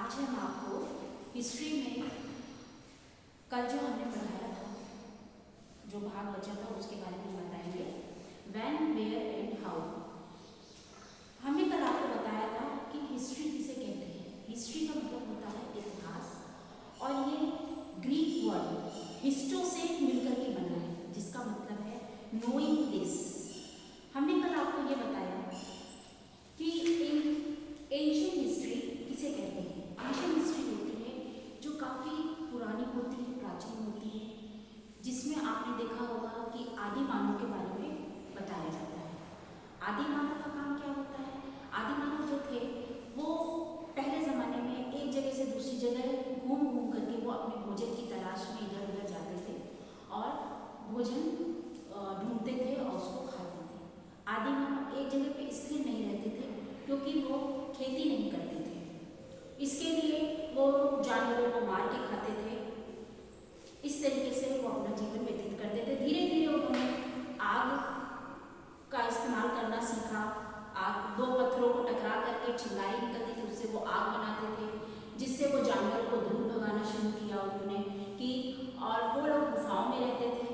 आज हम आपको हिस्ट्री में कल जो हमने पढ़ाया था, जो भाग बचा था उसके बारे में बताएंगे। When, where and how. हमने कल आपको बताया था कि हिस्ट्री किसे कहते हैं। हिस्ट्री का मतलब होता है इतिहास, और ये ग्रीक वर्ड हिस्टो से मिलकर के बना है, जिसका मतलब है नोइंग दिस। हमने कल आपको ये बताया कि एंशिएंट हिस्ट्री किसे कहते हैं। एंशिएंट हिस्ट्री होती है जो काफ़ी पुरानी होती है, प्राचीन होती है, जिसमें आपने देखा होगा कि आदि मानव के बारे में बताया जाता है। आदि मानव का काम क्या होता है? आदि मानव जो थे वो पहले ज़माने में एक जगह से दूसरी जगह घूम घूम करके वो अपने भोजन की तलाश में इधर उधर जाते थे और भोजन ढूंढते थे और उसको खाते थे। आदि मानव एक जगह पे स्थिर नहीं रहते थे क्योंकि वो खेती नहीं करते थे। इसके लिए वो जानवरों को मार के खाते थे। इस तरीके से वो अपना जीवन व्यतीत करते थे। धीरे धीरे उन्होंने आग का इस्तेमाल करना सीखा। आग, दो पत्थरों को टकरा करके चिंगारी निकलती थी, उससे वो आग बनाते थे, जिससे वो जानवरों को दूर भगाना शुरू किया उन्होंने कि। और वो लोग गुफाओं में रहते थे।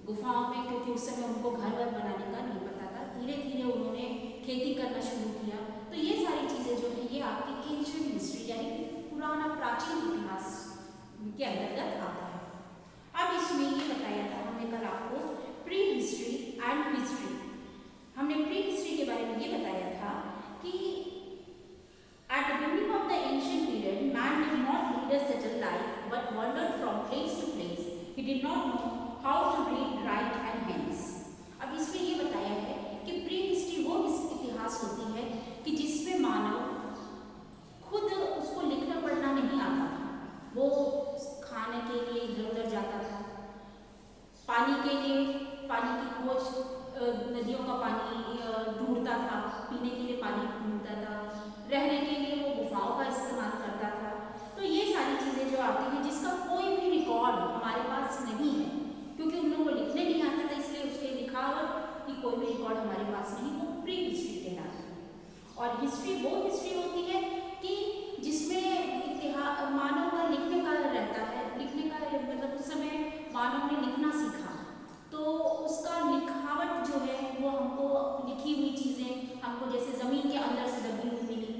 गुफाओं में, क्योंकि उस समय उनको घर वर बनाने का नहीं पता था, धीरे धीरे उन्होंने खेती करना शुरू किया। तो ये सारी चीज़ें जो है ये आपकी एंशिएंट हिस्ट्री यानी कि पुराना प्राचीन इतिहास के अंतर्गत आता है। अब इसमें ये बताया था हमने कल आपको प्री हिस्ट्री एंड हिस्ट्री। हमने प्री हिस्ट्री के बारे में ये बताया था कि at the beginning of the ancient period man did not lead a settled life but wandered from place to place. He did not know how to read, write and hence. अब इसमें ये बताया है कि प्री हिस्ट्री वो इतिहास होती है कि जिसमें मानव खुद उसको लिखना पढ़ना नहीं आता था। वो खाने के लिए इधर उधर जाता था, पानी के लिए पानी की खोज, नदियों का पानी ढूंढता था, पीने के लिए पानी ढूंढता था, रहने के लिए वो गुफाओं का इस्तेमाल करता था। तो ये सारी चीज़ें जो आती हैं जिसका कोई भी रिकॉर्ड हमारे पास नहीं है, क्योंकि उन लोगों को लिखने नहीं आता था, इसलिए उसके लिखावट की कोई भी रिकॉर्ड हमारे पास नहीं। वो प्री हिस्ट्री कहलाती है। और हिस्ट्री वो हिस्ट्री होती है कि जिसमें इतिहास मानव का लिखने का रहता है। लिखने का मतलब उस समय मानव ने लिखना सीखा, तो उसका लिखावट जो है वो हमको लिखी हुई चीज़ें हमको जैसे ज़मीन के अंदर से दबी हुई मिली,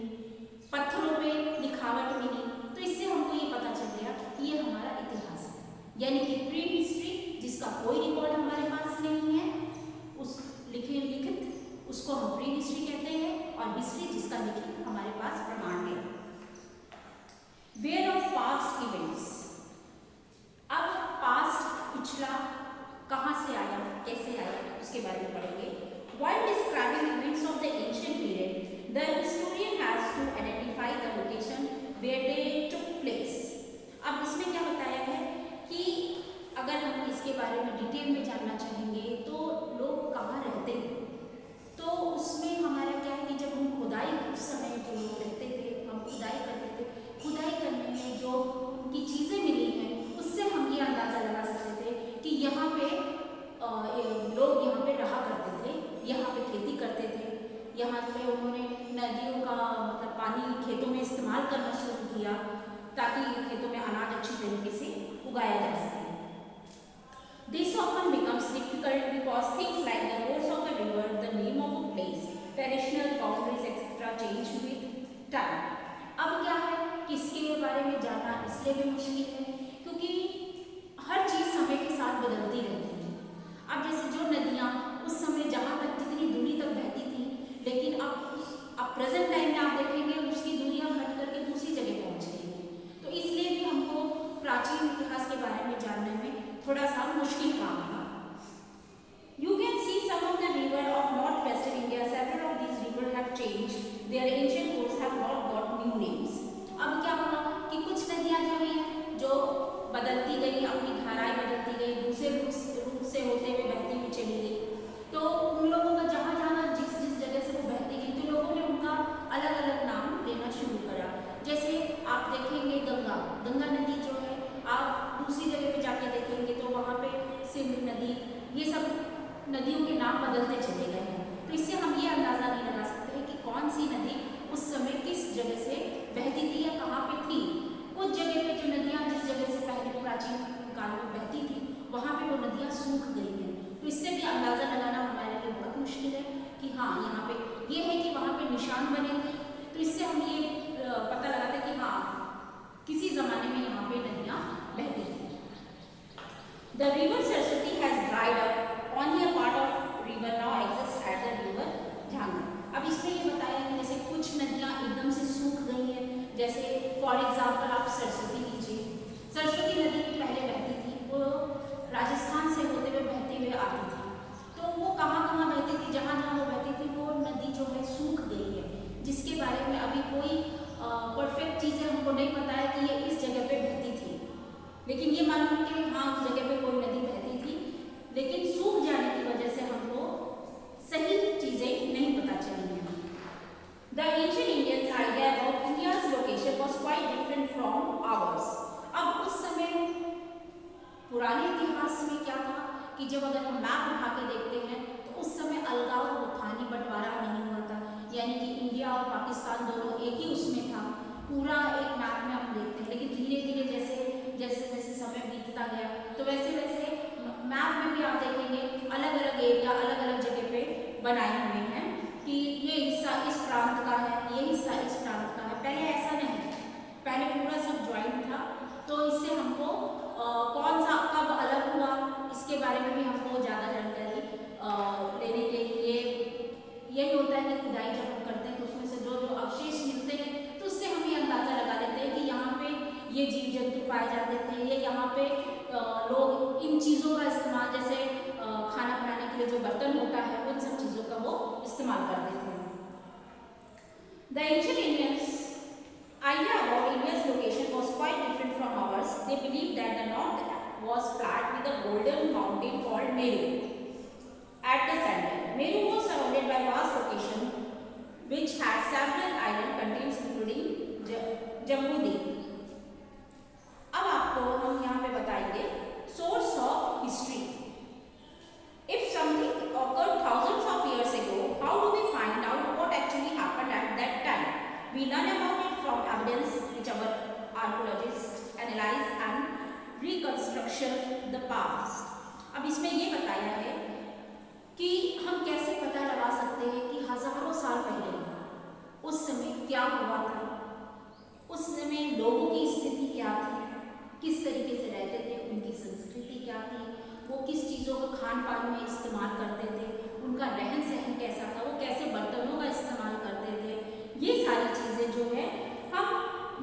पत्थरों पे लिखावट मिली, तो इससे हमको ये पता चल गया कि ये हमारा इतिहास है। यानी कि प्री हिस्ट्री जिसका कोई रिकॉर्ड हमारे पास नहीं है, उस लिखित उसको हम प्री हिस्ट्री कहते हैं, और हिस्ट्री जिसका लिखित हमारे पास प्रमाण है। Where of past events. अब पास्ट पिछला कहाँ से आया, कैसे आया, उसके बारे में पढ़ेंगे। While describing events of the ancient period, the historian has to identify the location where they took place. अब इसमें क्या बताया है कि अगर हम इसके बारे में डिटेल में जानना चाहेंगे तो लोग कहाँ रहते हैं, तो उसमें हमारा क्या है कि जब हम खुदाई, उस समय जो लोग रहते थे, हम खुदाई करते थे, खुदाई करने में जो उनकी चीज़ें मिली हैं उससे हम ये अंदाज़ा लगा सकते थे कि यहाँ पे लोग यहाँ पे रहा करते थे, यहाँ पे खेती करते थे, यहाँ पे उन्होंने नदियों का मतलब पानी खेतों में इस्तेमाल करना शुरू किया ताकि खेतों में अनाज अच्छी तरीके से उगाया जा सके। This often becomes difficult because things like the course of a river, the name of a place, traditional boundaries etc. change with time. अब क्या है कि इसके बारे में जानना इसलिए भी मुश्किल है क्योंकि हर चीज़ समय के साथ बदलती रहती है। अब जैसे जो नदियाँ उस समय जहाँ तक जितनी दूरी तक बहती थी, लेकिन अब प्रेजेंट टाइम में आप देखेंगे उसकी दूरियाँ घट करके दूसरी जगह पहुँच गई हैं। तो इसलिए भी हमको प्राचीन इतिहास के बारे में जानने में थोड़ा सा मुश्किल काम है। You can see some of the river of northwestern India. Several of these rivers have changed. Their ancient course have not got new names. अब क्या हुआ कि कुछ नदियाँ जो हैं जो बदलती गई, अपनी धाराएं बदलती गई, दूसरे रूट से होते हुए बहती हुई चली गई, तो उन लोगों का जहाँ जहाँ जिस जिस जगह से वो बहती गई तो लोगों ने उनका अलग अलग नाम लेना शुरू करा। जैसे आप देखेंगे गंगा नदी जो है, आप दूसरी जगह पे जाके देखेंगे तो वहाँ पे सिंध नदी, ये सब नदियों के नाम बदलते चले गए हैं। तो इससे हम ये अंदाज़ा नहीं लगा सकते हैं कि कौन सी नदी उस समय किस जगह से बहती थी या कहाँ पे The river Saraswati has dried up. Only a part of river now exists at the river Jhangar. अब इसमें ये बताया कि जैसे कुछ नदियाँ एकदम से सूख गई हैं, जैसे फॉर एग्जाम्पल आप सरस्वती लीजिए। सरस्वती नदी भी पहले बहती थी, वो राजस्थान से होते हुए बहते हुए आती थी, तो वो कहाँ कहाँ बहती थी, जहाँ जहाँ वो बहती थी वो नदी जो है सूख गई है, जिसके बारे में अभी कोई परफेक्ट चीज़ें हमको नहीं पता है कि ये इस जगह पे बहती थी, लेकिन ये मालूम कि हाँ उस जगह पे कोई नदी बहती थी, लेकिन सूख जाने की वजह से हमको सही चीज़ें नहीं पता चली हैं। The ancient Indians' idea about India's location was quite different from ours. अब उस समय पुराने इतिहास में क्या था कि जब अगर हम मैप उठा के देखते हैं तो उस समय अलगाव था नहीं, बंटवारा नहीं हुआ था, यानी कि इंडिया और पाकिस्तान दोनों एक ही उसमें था, पूरा एक मैप में हम देखते हैं। लेकिन धीरे धीरे जैसे जैसे जैसे समय बीतता गया तो वैसे वैसे मैप में भी आप देखेंगे अलग अलग एरिया अलग अलग जगह पे बनाए हुए हैं कि ये हिस्सा इस प्रांत का है, ये हिस्सा इस प्रांत का है। पहले ऐसा नहीं था, पहले पूरा सब ज्वाइंट था, तो इससे हमको कौन सा कब अलग हुआ इसके बारे में भी हमको ज़्यादा जानकारी लेने के लिए यही होता है कि खुदाई जब हम करते हैं तो उसमें से जो जो अवशेष मिलते हैं तो उससे हम ये अंदाज़ा लगा लेते हैं कि यहाँ पे ये जीव जंतु पाए जाते थे, ये यहाँ पे लोग इन चीज़ों का इस्तेमाल, जैसे खाना बनाने के लिए जो बर्तन होता है उन सब चीज़ों का वो इस्तेमाल करते थे। The ancient Indians' idea about India's location was quite different from ours. They believed that the north was flat with a golden mountain called Meru at the center. Meru was surrounded by vast location which had several island countries including Jambudweep. अब आपको हम यहाँ पे बताएंगे source of history. If something occurred thousands of years ago, how do we find out what actually happened at that time? We learn about it from evidence which our archaeologists analyze and reconstruction the past. अब इसमें ये बताया है कि हम कैसे पता लगा सकते हैं कि हजारों साल पहले उस समय क्या हुआ था, उस समय लोगों की स्थिति क्या थी, किस तरीके से रहते थे, उनकी संस्कृति क्या थी, वो किस चीज़ों को खान पान में इस्तेमाल करते थे, उनका रहन सहन कैसा था, वो कैसे बर्तनों का इस्तेमाल करते थे। ये सारी चीज़ें जो है हम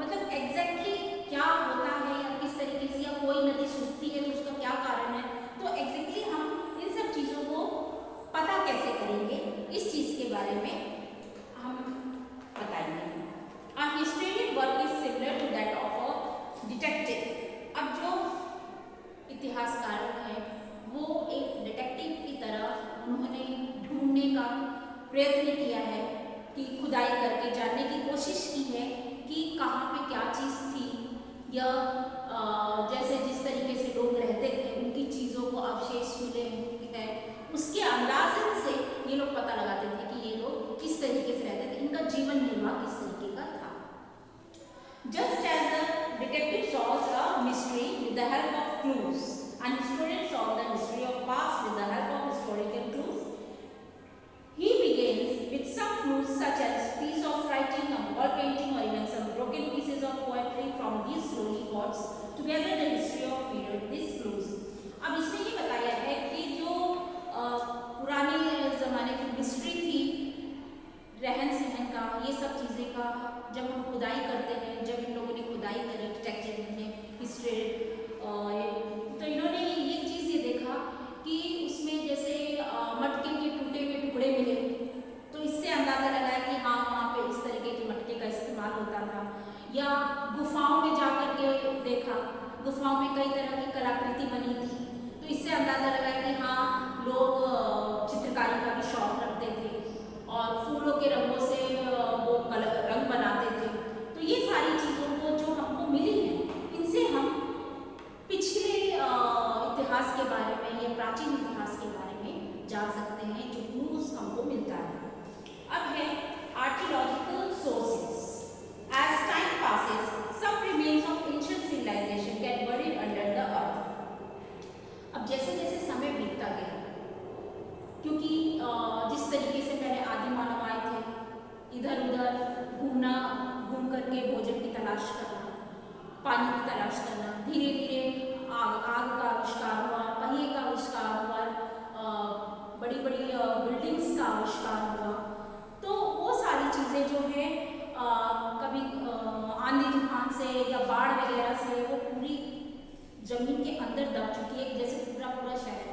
मतलब एग्जैक्टली क्या होता है या किस तरीके से, या कोई नदी सूखती है तो उसका क्या कारण है, तो एग्जैक्टली हम इन सब चीज़ों को पता कैसे करेंगे, इस चीज़ के बारे में हम बताएंगे। A historian work is similar to that of a detective. अब जो इतिहासकार हैं वो एक डिटेक्टिव की तरह उन्होंने ढूंढने का प्रयत्न किया है कि खुदाई करके जानने की कोशिश की है कि कहाँ पे क्या चीज़ थी, या जैसे जिस तरीके से लोग रहते थे उनकी चीज़ों को अवशेष मिले हैं, उसके अंदाज़े से ये लोग पता लगाते थे कि ये लोग किस तरीके से रहते थे, इनका जीवन निर्वाह किस तरीके का था। Just as the detective solves a mystery with the help of clues, and students solve the mystery of past with the help of historical clues, he begins with some clues such as piece of writing, a wall painting, or even some broken pieces of poetry. From these slowly puts together the history of period. These clues. अब इसमें ये बताया है कि जो पुराने ज़माने की हिस्ट्री थी, रहन सहन का, ये सब चीज़ें का, जब हम खुदाई करते हैं, जब इन लोगों ने खुदाई करी डिटेक्टिव ने हिस्ट्री, तो इन्होंने ये चीज़ ये देखा कि उसमें जैसे मटके के टूटे हुए टुकड़े मिले, तो इससे अंदाज़ा लगाया कि हाँ वहाँ पे इस तरीके के मटके का इस्तेमाल होता था। या गुफाओं में जा कर के देखा, गुफाओं में कई तरह की कलाकृति बनी थी, तो इससे अंदाज़ा लगाया कि हाँ लोग चित्रकारी का भी शौक रखते थे और फूलों के रंगों से वो रंग बनाते थे। तो ये सारी चीज़ों को जो हमको मिली हैं, इनसे हम पिछले इतिहास के बारे में या प्राचीन इतिहास के बारे में जान सकते हैं, जो क्लूज हमको मिलता है। अब है archaeological sources. As time passes, some remains of ancient civilization get buried under the earth. अब जैसे जैसे समय बीतता गया, क्योंकि जिस तरीके से पहले आदि मानव आए थे, इधर उधर घूम करके भोजन की तलाश करना, पानी की तलाश करना, धीरे धीरे आग का आविष्कार हुआ, पहिए का आविष्कार हुआ, बड़ी बड़ी बिल्डिंग्स का आविष्कार हुआ। तो वो सारी चीज़ें जो है कभी आंधी तूफान से या बाढ़ वगैरह से वो पूरी जमीन के अंदर दब चुकी है, जैसे पूरा पूरा शहर।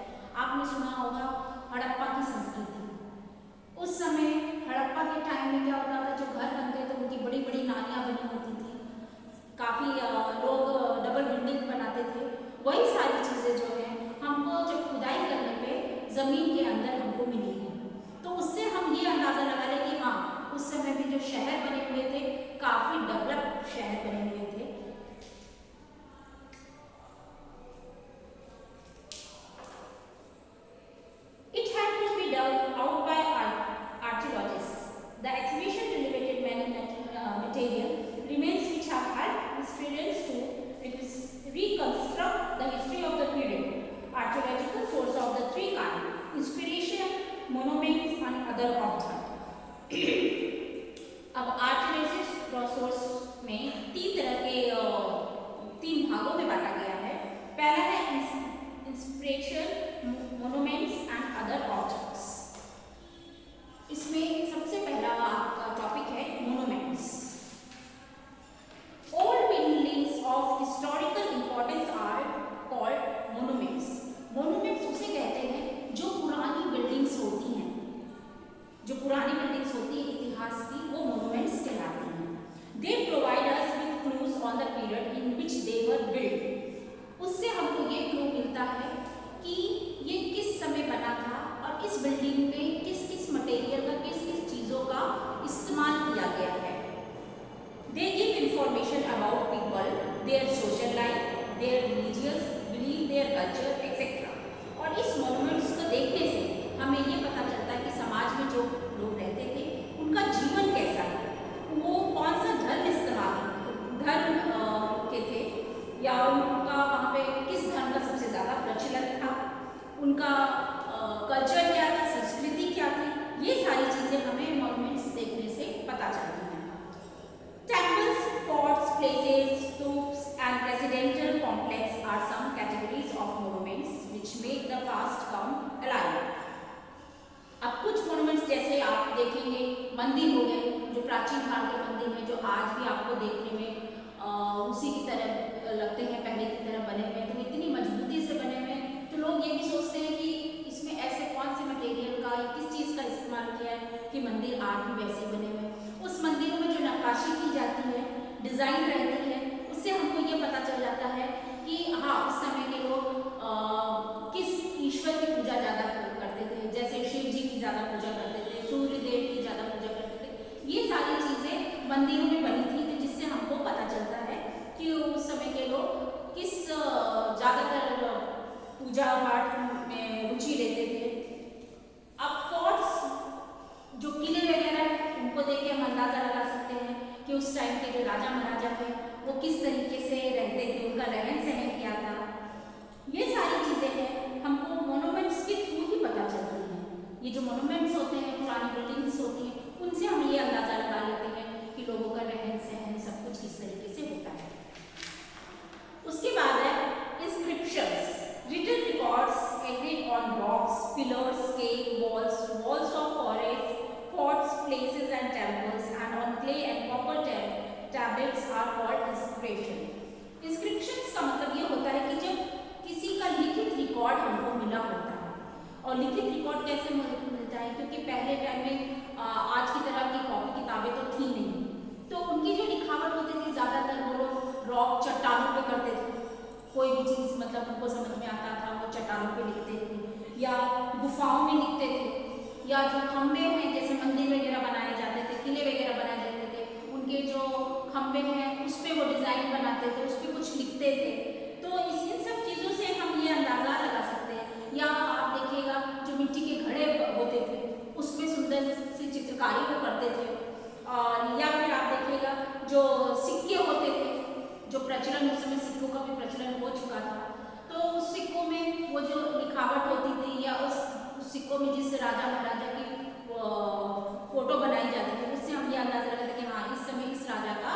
आपने सुना होगा हड़प्पा की संस्कृति। उस समय हड़प्पा के टाइम में क्या होता था, जो घर बनते थे उनकी बड़ी बड़ी नालियाँ बनी होती थी, काफ़ी लोग डबल बिल्डिंग बनाते थे। वही सारी चीज़ें जो है हमको जब खुदाई करने पे ज़मीन के अंदर हमको मिली है, तो उससे हम ये अंदाज़ा लगा लें कि हाँ, उस समय भी जो शहर बने हुए थे काफ़ी डेवलप शहर बने हुए थे। It had to be dug out by archaeologists. The exhibition related many material remains which have helped historians to reconstruct the history of the period. Archaeological source of the three kinds: inspiration, monuments, and other objects. अब archaeological source में तीन तरह के तीन भागों में बांटा गया है। पहला है inspiration, monuments and other objects. इसमें सबसे पहला आपका टॉपिक है monuments. All buildings of historical importance are called monuments. Monuments उसे कहते हैं जो पुरानी बिल्डिंग्स होती हैं, जो पुरानी बिल्डिंग्स होती है इतिहास की, वो मोनुमेंट्स कहलाती हैं। They provide us with clues on the period in which they were built. उससे हमको ये क्लू मिलता है कि ये किस समय बना था और इस बिल्डिंग में किस किस मटेरियल का, किस किस चीज़ों का इस्तेमाल किया गया है। They give information about people, their social life, their religious belief, their culture, etc. और इस मोनुमेंट्स को देखने से हमें ये पता चलता है कि समाज में जो लोग रहते थे उनका जीवन कैसा है, वो कौन सा धर्म के थे, या उनका वहाँ पे किस धर्म का सबसे ज़्यादा प्रचलन था, उनका कल्चर क्या था, संस्कृति क्या थी। ये सारी चीज़ें हमें मोनुमेंट्स देखने से पता चलती हैं। Temples, forts, places, stupas and residential complex are some categories of monuments which make the past come alive. अब कुछ मोनुमेंट्स जैसे आप देखेंगे, मंदिर हो गए, जो प्राचीन काल के मंदिर हैं, जो आज भी आपको देखने में उसी की तरह लगते हैं, पहले की तरह बने हुए हैं, तो इतनी मजबूती से बने हुए हैं, तो लोग ये भी सोचते हैं कि इसमें ऐसे कौन से मटेरियल का या किस चीज़ का इस्तेमाल किया है कि मंदिर आज भी वैसे बने हुए हैं। उस मंदिरों में जो नक्काशी की जाती है, डिज़ाइन रहती है, उससे हमको ये पता चल जाता है कि हाँ, उस समय के लोग किस ईश्वर की पूजा ज़्यादा करते थे। जैसे शिव जी की ज़्यादा पूजा करते थे, सूर्य देव की ज़्यादा पूजा करते थे। ये सारी चीज़ें मंदिरों में बनी थी, तो जिससे हमको पता चलता है कि उस समय के लोग किस ज़्यादातर पूजा पाठ में रुचि लेते थे। अब फोर्ट्स, जो किले वगैरह, उनको देख के हम अंदाज़ा लगा सकते हैं कि उस टाइम के जो राजा महाराजा थे वो किस तरीके से रहते थे, उनका रहन सहन क्या था। ये सारी चीज़ें हैं हमको मोनुमेंट्स के थ्रू ही पता चलती हैं। ये जो मोनुमेंट्स होते हैं, पुरानी बिल्डिंग्स होती हैं, उनसे हम ये अंदाज़ा लगा लेते हैं कि लोगों का रहन सहन सब कुछ किस तरीके से होता है। उसके बाद है inscriptions, written records engraved on rocks, pillars, cave walls, walls of forests, forts, places and temples, and on clay and copper tablets are called inscription. Inscriptions का मतलब ये होता है कि जब किसी का लिखित रिकॉर्ड हमको मिला होता है, और लिखित रिकॉर्ड कैसे मिलता है, क्योंकि पहले टाइम में आज की तरह की कॉपी किताबें तो थी नहीं, तो उनकी जो लिखावट होती थी ज़्यादातर वो लोग रॉक, चट्टानों पे करते थे। कोई भी चीज़ मतलब उनको समझ में आता था वो चट्टानों पे लिखते थे या गुफाओं में लिखते थे, या जो खम्भे हैं, जैसे मंदिर वगैरह बनाए जाते थे, किले वगैरह बनाए जाते थे, उनके जो खम्भे हैं उस पर वो डिज़ाइन बनाते थे, उस पर कुछ लिखते थे। तो इन सब चीज़ों से हम ये अंदाज़ा लगा सकते हैं। या आप देखिएगा जो मिट्टी के घड़े होते थे उसमें सुंदर सी चित्रकारी वो करते थे। और या फिर आप देखिएगा जो सिक्के होते थे, जो प्रचलन, उस समय सिक्कों का भी प्रचलन हो चुका था, तो उस सिक्कों में वो जो लिखावट होती थी या उस सिक्कों में जिस राजा महाराजा की फोटो बनाई जाती थी, उससे हम ये अंदाजा लगाते हैं कि हाँ, इस समय इस राजा का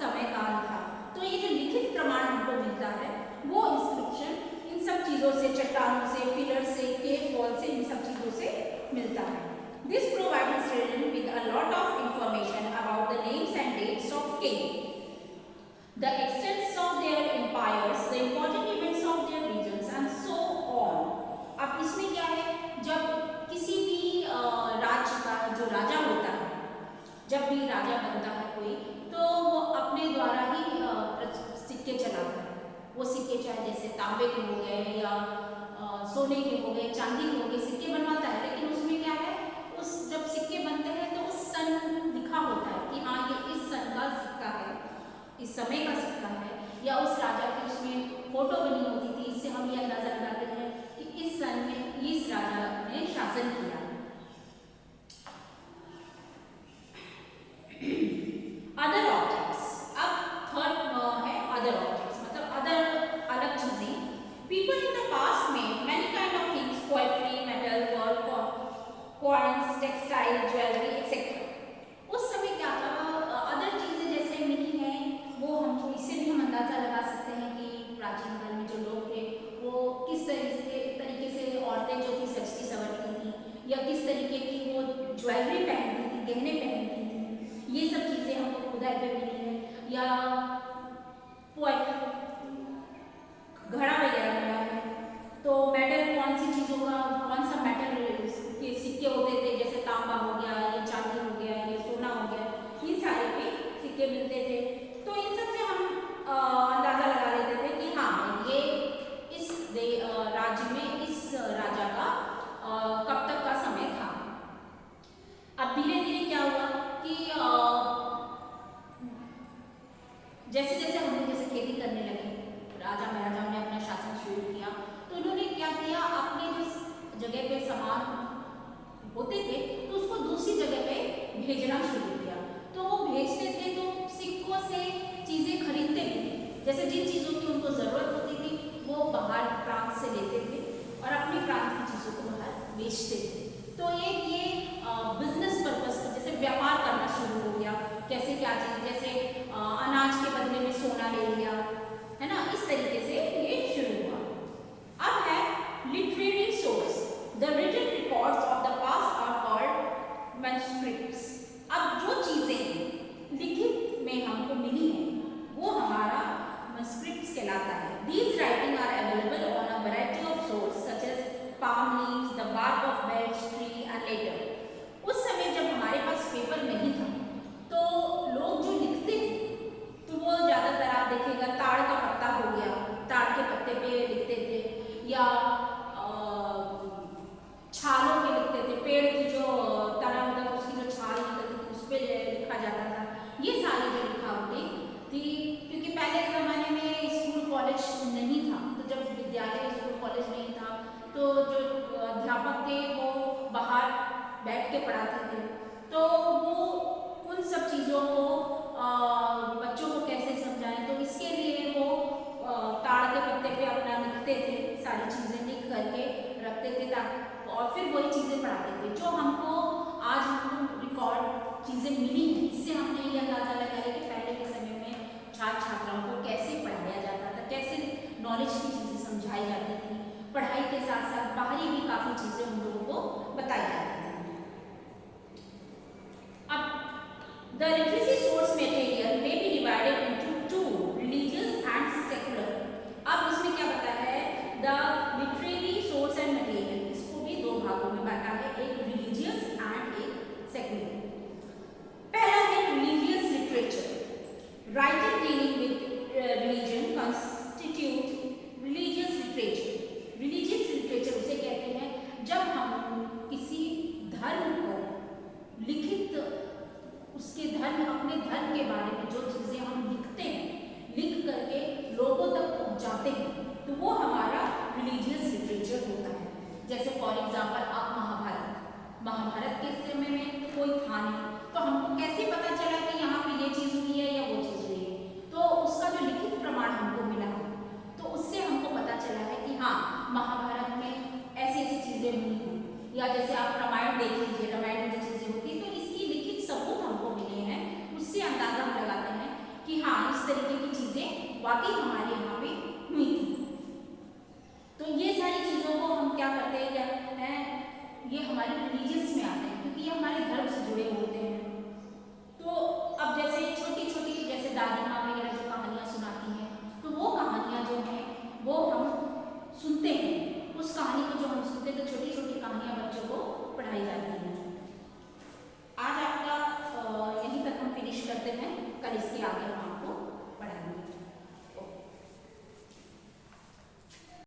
समय काल था। तो ये जो लिखित प्रमाण हमको मिलता है वो inscription a lot of information about the names and dates of king, the extents of their empires, the important events of their regions and so on. अब इसमें क्या है, जब किसी भी राज्य का जो राजा होता है, जब भी राजा बनता है कोई, तो वो अपने द्वारा ही सिक्के चलाता है। वो सिक्के चाहे जैसे तांबे के हो गए या सोने के हो गए, चांदी के हो गए, सिक्के बनवाता है। लेकिन उसमें क्या है, उस जब सिक्के बनते हैं तो उस सन लिखा होता है कि हाँ ये इस सन का सिक्का है, इस समय का सिक्का है, या उस राजा की उसमें फोटो बनी होती थी। इससे हम ये अंदाजा लगाते हैं कि इस सन में इस राजा ने शासन किया। अदर ऑब्जेक्ट्स, अब थर्ड है अदर ऑब्जेक्ट्स, मतलब अदर अलग चीजें। पीपल इन द पास्ट में many kind of things, poetry, metal, work, coins, textile, jewellery etcetera. उस समय क्या था, अदर चीजें जैसे मिली हैं, वो हम इससे भी हम अंदाजा लगा सकते हैं कि प्राचीन काल में जो लोग थे वो किस तरीके से औरतें जो थी सजती संवरती थी, या किस तरीके की वो ज्वेलरी पहनती थी, गहने पहनती थी। ये सब चीजें हमको खुदाई पे मिली है। या घड़ा वगैरह मिला है। तो मेटल कौन सी चीज़ों का, कौन सा मेटल के सिक्के होते थे, जैसे तांबा हो गया, ये चांदी हो गया, ये सोना हो गया, ये सारे के सिक्के मिलते थे। तो इन सब से हम अंदाज़ा लगा लेते थे कि हाँ ये इस राज्य में इस राजा का कब तक का समय था। अब धीरे धीरे क्या हुआ कि जैसे जैसे हम लोग जैसे खेती करने लगे, राजा महाराजाओं ने अपना शासन शुरू किया, तो उन्होंने क्या किया, अपने जिस जगह पे सामान होते थे तो उसको दूसरी जगह पे भेजना शुरू किया। तो वो भेजते थे तो सिक्कों से चीज़ें खरीदते थे। जैसे जिन चीज़ों की उनको ज़रूरत होती थी वो बाहर प्रांत से लेते थे और अपने प्रांत की चीज़ों को बाहर बेचते थे। तो एक ये बिजनेस पर्पस, जैसे व्यापार करना शुरू हो गया। कैसे क्या चीज़, जैसे अनाज के बदले में सोना ले लिया, है ना, इस तरीके से ये शुरू हुआ। अब है literary source, the written records of the past are called manuscripts. अब जो चीज़ें लिखित में हमको मिली हैं वो हमारा मैन्युस्क्रिप्ट्स कहलाता है। These writing are available on a variety of source such as palm leaves, the bark of beds tree and letter. उस समय जब हमारे पास पेपर नहीं था तो लोग जो लिखते थे तो वो ज़्यादातर आप देखिएगा ताड़ का पत्ता हो गया, ताड़ के पत्ते पे लिखते थे, या छालों पे लिखते थे, पेड़ की जो तना होता था उसकी जो छाल निकलती थी उस पर लिखा जाता था। ये सारी जो लिखावटें थी, क्योंकि पहले के ज़माने में स्कूल कॉलेज नहीं था, तो जब विद्यालय स्कूल कॉलेज नहीं था तो जो अध्यापक थे वो बाहर बैठ के पढ़ाते थे। तो वो उन सब चीज़ों को बच्चों को कैसे समझाएं, तो इसके लिए वो ताड़ के पत्ते पे अपना लिखते थे, सारी चीज़ें लिख करके रखते थे ताकि, और फिर वही चीज़ें पढ़ाते थे। जो हमको आज हमको रिकॉर्ड चीज़ें मिली हैं, इससे हमने ये अंदाज़ा लगाया कि पहले के समय में छात्र छात्राओं को कैसे पढ़ाया जाता था, कैसे नॉलेज की चीज़ें समझाई जाती थी। पढ़ाई के साथ साथ बाहरी भी काफ़ी चीज़ें उन लोगों को बताई जाती थी। अब the literacy source material may be divided into two, religious and secular. अब इसमें क्या बताया है, the literary source and material, इसको भी दो भागों में बांटा है, एक religious and एक secular। पहला है religious literature, writing dealing with religion constitute religious literature। religious literature उसे कहते हैं जब हम किसी धर्म को लिखित, उसके धर्म, अपने धर्म के बारे में जो चीज़ें हम लिखते हैं, लिख करके लोगों तक पहुंचाते हैं, तो वो हमारा रिलीजियस लिटरेचर होता है। जैसे फॉर एग्जांपल आप महाभारत के समय में तो कोई था नहीं, तो हमको कैसे पता चला कि यहाँ पे ये चीज़ हुई है या वो चीज़ हुई है, तो उसका जो लिखित प्रमाण हमको मिला है, तो उससे हमको पता चला है कि हाँ महाभारत में ऐसी ऐसी चीज़ें हुई हैं। या जैसे आप रामायण देख लीजिए, रामायण में जो चीज़ें होती तो इसकी लिखित सबूत हमको मिले हैं, उससे अंदाजा हम लगाते हैं कि हाँ इस तरीके की चीज़ें वाकई हमारे यहाँ पे हुई थी। तो ये सारी चीज़ों को हम क्या करते हैं, ये हमारे रिलीजियस में आते हैं, क्योंकि ये हमारे धर्म से जुड़े होते हैं। कहानी को जो हम सुनते हैं तो छोटी छोटी कहानियाँ बच्चों को पढ़ाई जाती हैं।